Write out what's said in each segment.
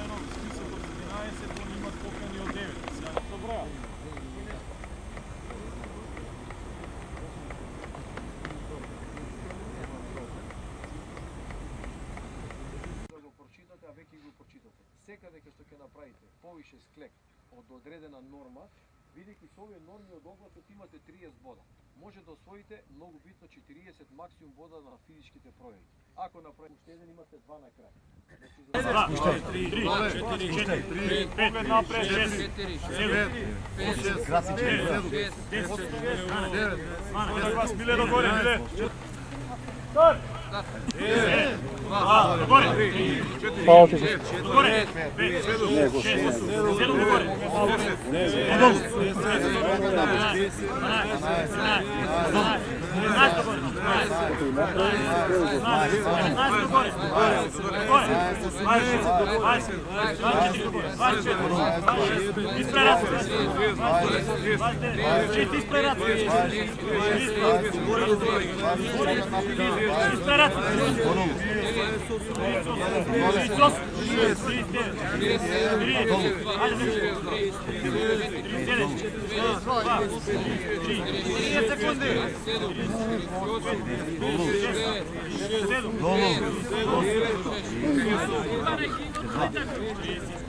направено список от 11, они имат покани от 9. Сега не то броя. Да го прочитате, а веќе го прочитате. Секаде кај што ќе направите повише склек од одредена норма, бидејќи со овие норми од огласот имате 30 бода. Може да освоите многу битно 40 максимум бода на физичките пројави. Ако направите уште еден, имате 2 на крај. 3, 4, 5, поглед напред, 6, 7, 8, 9, Миле догоре, Миле. Старт! Догоре! Догоре! 5, 6, 7 догоре! Подолу!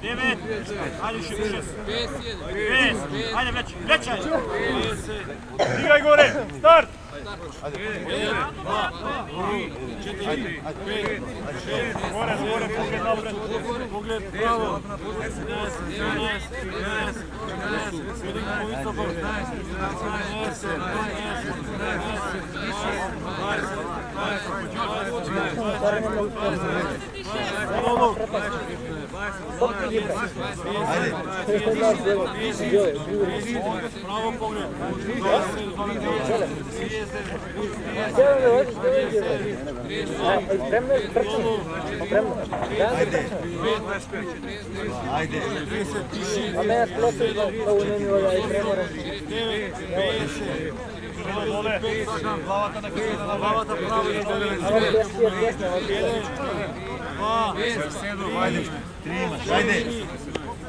9, ajde još 6, 5, ajde već, digaj gore, start! 1, 2, 3, 4, 5, 6, gore, pogled napred, pogled pravo, 11, право поглед, Ajde. A me ploti da unenju ovaj premora. главата на главата право и долу. 7, ajde. 3 imaš, ajde.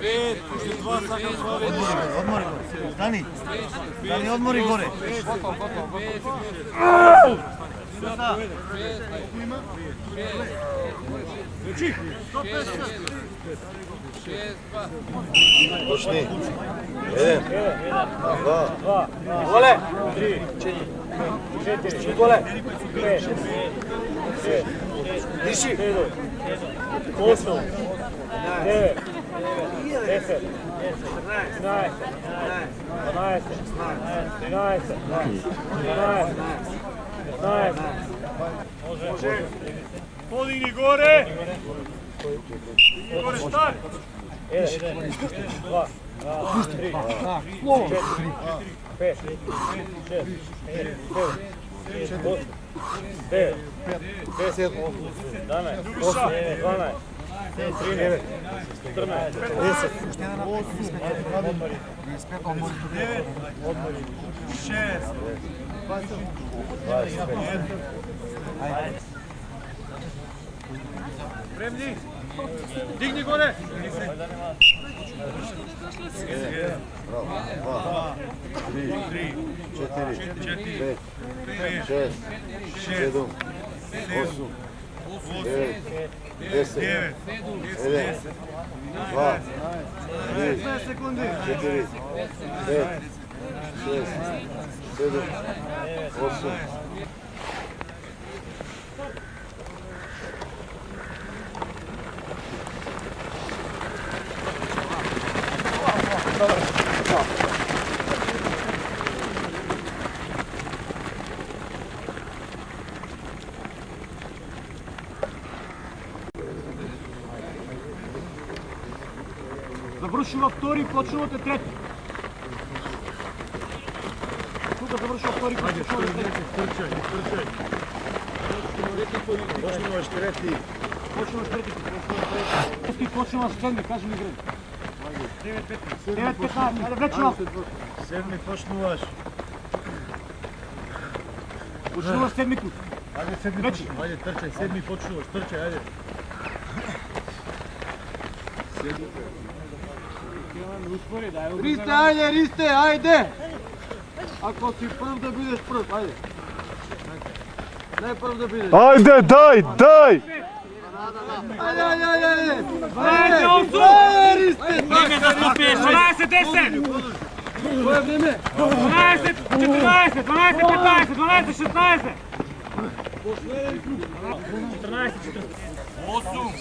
5, още 2 сакам право. Odmori gore. Stani. Stani, odmori gore. Sada. Uči. 150. Počni. 1, 2. Gole! 3, 4, gole! 5, 6, Diši. 8, 9, 10, 11, 12, 13, 14, 15. Može. Podigni gore. Podigni gore, start. 1, 2, 3, 4, 5, 6, 7, 8, 9, 10, 11, 12, 13, 14, 10, 6. Spremni. Digni gore. 2, 3, 4, 5, 6, 7, 8, 9, 10, 11, 2, 3, 4, 5, 6, 7, 8. Завършила втори, почвате трети. Тук завършила втори, почвате трети. Стърчай. Почваш трети. Почваш седми, кажи ми време. 9-15, айде вече малко. Седми почнуваш. Почнуваш седми път. Ajde, sedmi Veći. počneš. Ajde, trčaj, sedmi počneš, trčaj, ajde. Ристе, ajde, Ристе, ajde! Ako si prv da budeš prv, ajde. Daj prv da budeš. Ajde, daj! Ajde, ajde, ajde, ajde! Ajde, Osu! Ajde, Ристе! Vreme da stupiješ, 12-10! Koje vreme? 12, 14, 12, 15, 12, 16! 14, 8,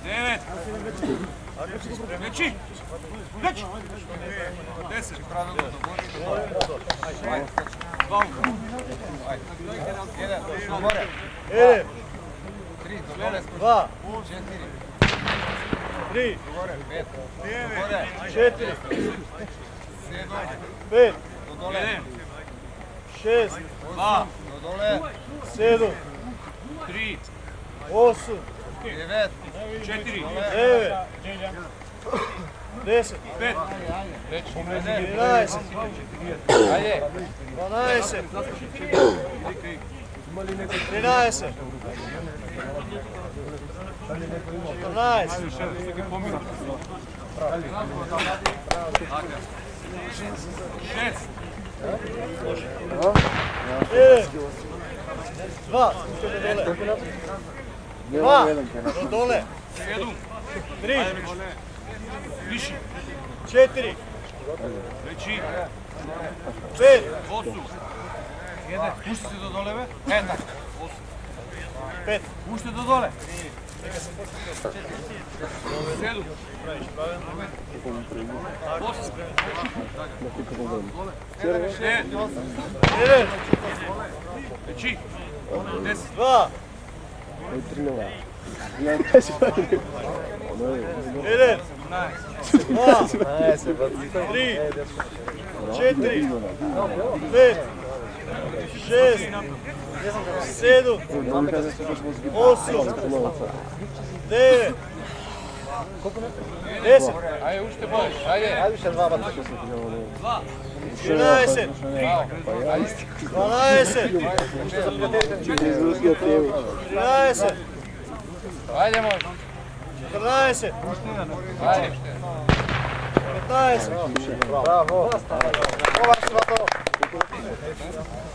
9, veći, veći, 10, pravilno, Jedan, dva, tri, četiri, pet, šest, 2, sedam, 3, osam, 4, devet, 10, 5, 11, 12, 13, 14, 6, 1, 2, do dole, 7, 3, viši, 4, veći, 5, 8, pušti se do dole, be? Tako, 5, pušti do dole. 7, 8, 9, 1, veći, 10, 2, 1, 2, 3, 4, 5, 6, 7, 8, 9, 10, ajde ušte bolje, ajde, 11, 12, 13, ajde može, 14, ajde. 15. Bravo.